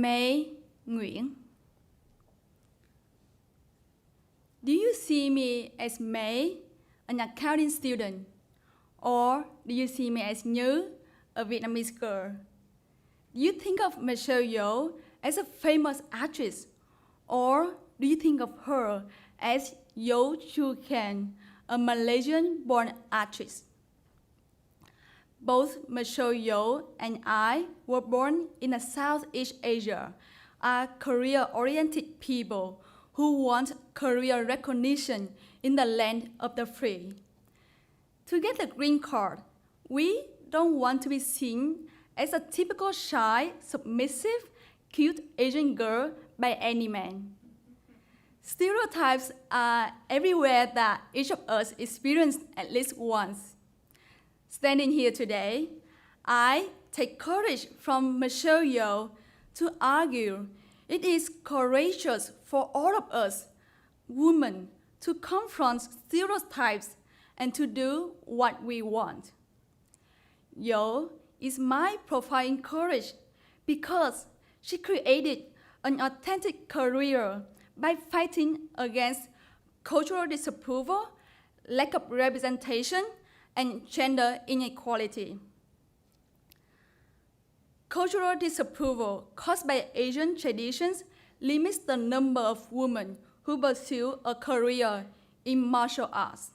Nguyen. Do you see me as May, an accounting student? Or do you see me as Như, a Vietnamese girl? Do you think of Michelle Yeoh as a famous actress? Or do you think of her as Yeoh Chu Kien, a Malaysian-born actress? Both Michelle Yeoh and I were born in Southeast Asia, are career-oriented people who want career recognition in the land of the free. To get the green card, we don't want to be seen as a typical shy, submissive, cute Asian girl by any man. Stereotypes are everywhere that each of us experienced at least once. Standing here today, I take courage from Michelle Yeoh to argue it is courageous for all of us, women, to confront stereotypes and to do what we want. Yeoh is my profound courage because she created an authentic career by fighting against cultural disapproval, lack of representation, and gender inequality. Cultural disapproval caused by Asian traditions limits the number of women who pursue a career in martial arts.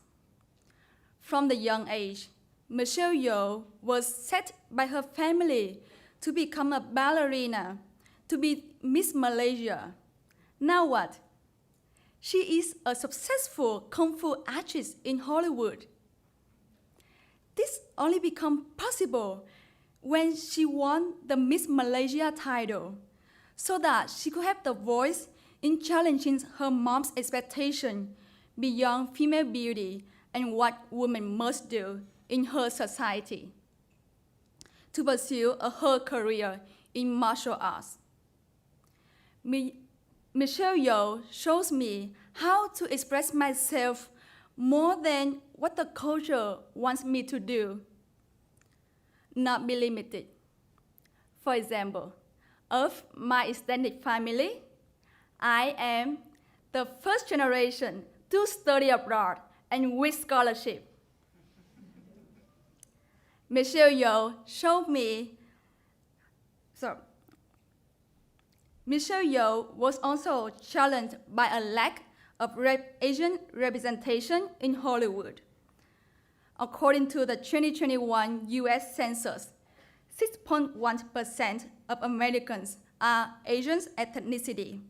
From the young age, Michelle Yeoh was set by her family to become a ballerina, to be Miss Malaysia. Now what? She is a successful kung fu actress in Hollywood. This only became possible when she won the Miss Malaysia title, so that she could have the voice in challenging her mom's expectation beyond female beauty and what women must do in her society to pursue her career in martial arts. Michelle Yeoh shows me how to express myself more than what the culture wants me to do. Not be limited. For example, of my extended family, I am the first generation to study abroad and with scholarship. Michelle Yeoh was also challenged by a lack of Asian representation in Hollywood. According to the 2021 US Census, 6.1% of Americans are Asian ethnicity.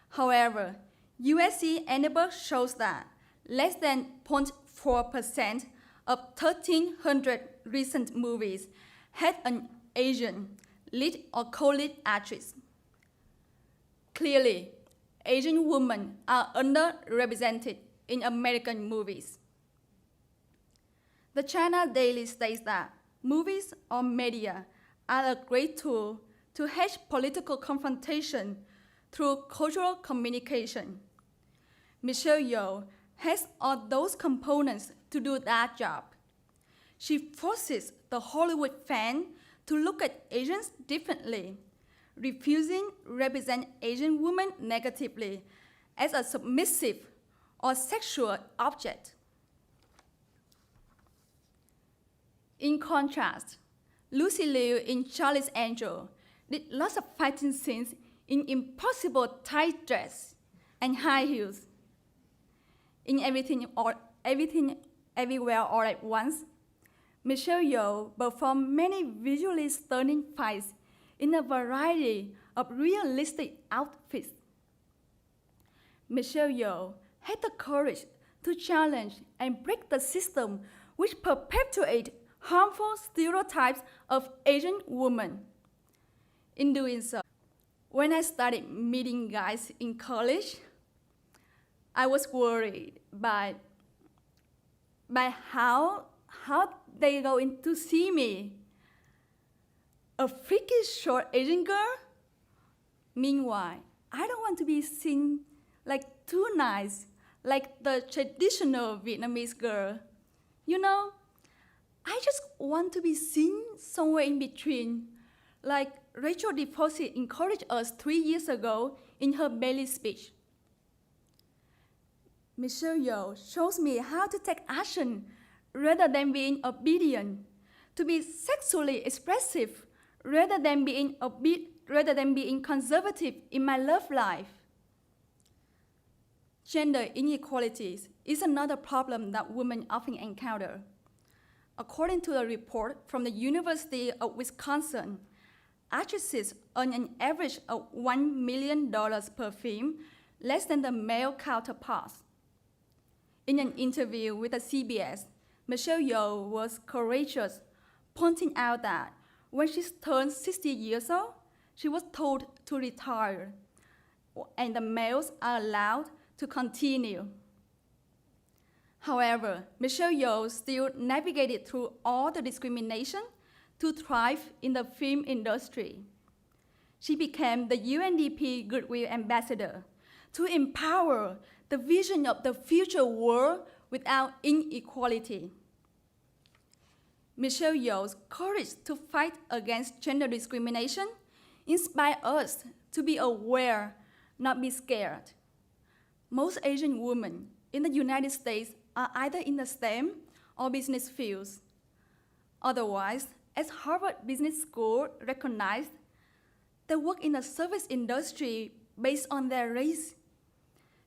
However, USC Annable shows that less than 0.4% of 1,300 recent movies had an Asian lead or co-lead actress. Clearly, Asian women are underrepresented in American movies. The China Daily states that movies or media are a great tool to hedge political confrontation through cultural communication. Michelle Yeoh has all those components to do that job. She forces the Hollywood fan to look at Asians differently, refusing to represent Asian women negatively as a submissive or sexual object. In contrast, Lucy Liu in Charlie's Angel did lots of fighting scenes in impossible tight dress and high heels. In Everything Everywhere All at Once, Michelle Yeoh performed many visually stunning fights in a variety of realistic outfits. Michelle Yeoh had the courage to challenge and break the system which perpetuates harmful stereotypes of Asian women. In doing so, when I started meeting guys in college, I was worried by how they going to see me. A freaky short Asian girl? Meanwhile, I don't want to be seen like too nice, like the traditional Vietnamese girl. You know, I just want to be seen somewhere in between, like Rachel Deposit encouraged us 3 years ago in her Bailey speech. Michelle Yeoh shows me how to take action rather than being obedient, to be sexually expressive rather than being conservative in my love life. Gender inequalities is another problem that women often encounter. According to a report from the University of Wisconsin, actresses earn an average of $1 million per film, less than the male counterparts. In an interview with the CBS, Michelle Yeoh was courageous, pointing out that when she turned 60 years old, she was told to retire, and the males are allowed to continue. However, Michelle Yeoh still navigated through all the discrimination to thrive in the film industry. She became the UNDP Goodwill Ambassador to empower the vision of the future world without inequality. Michelle Yeoh's courage to fight against gender discrimination inspires us to be aware, not be scared. Most Asian women in the United States are either in the STEM or business fields. Otherwise, as Harvard Business School recognized, they work in the service industry based on their race.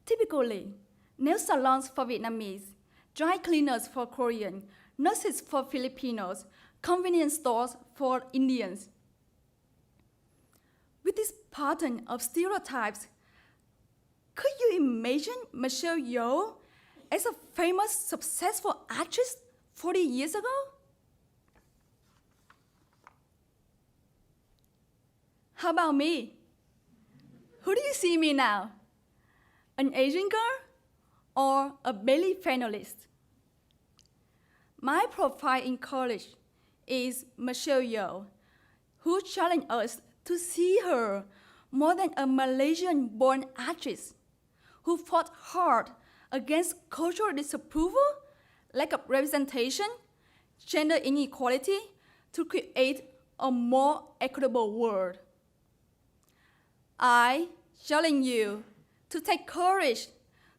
Typically, nail salons for Vietnamese, dry cleaners for Korean, nurses for Filipinos, convenience stores for Indians. With this pattern of stereotypes, could you imagine Michelle Yeoh as a famous, successful actress 40 years ago? How about me? Who do you see me now? An Asian girl or a Bailey finalist? My profile in college is Michelle Yeoh, who challenged us to see her more than a Malaysian-born actress who fought hard against cultural disapproval, lack of representation, gender inequality to create a more equitable world. I challenge you to take courage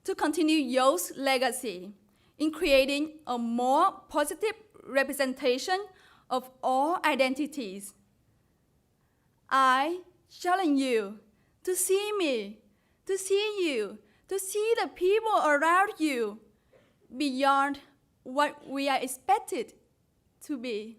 to continue Yeoh's legacy in creating a more positive representation of all identities. I challenge you to see me, to see you, to see the people around you beyond what we are expected to be.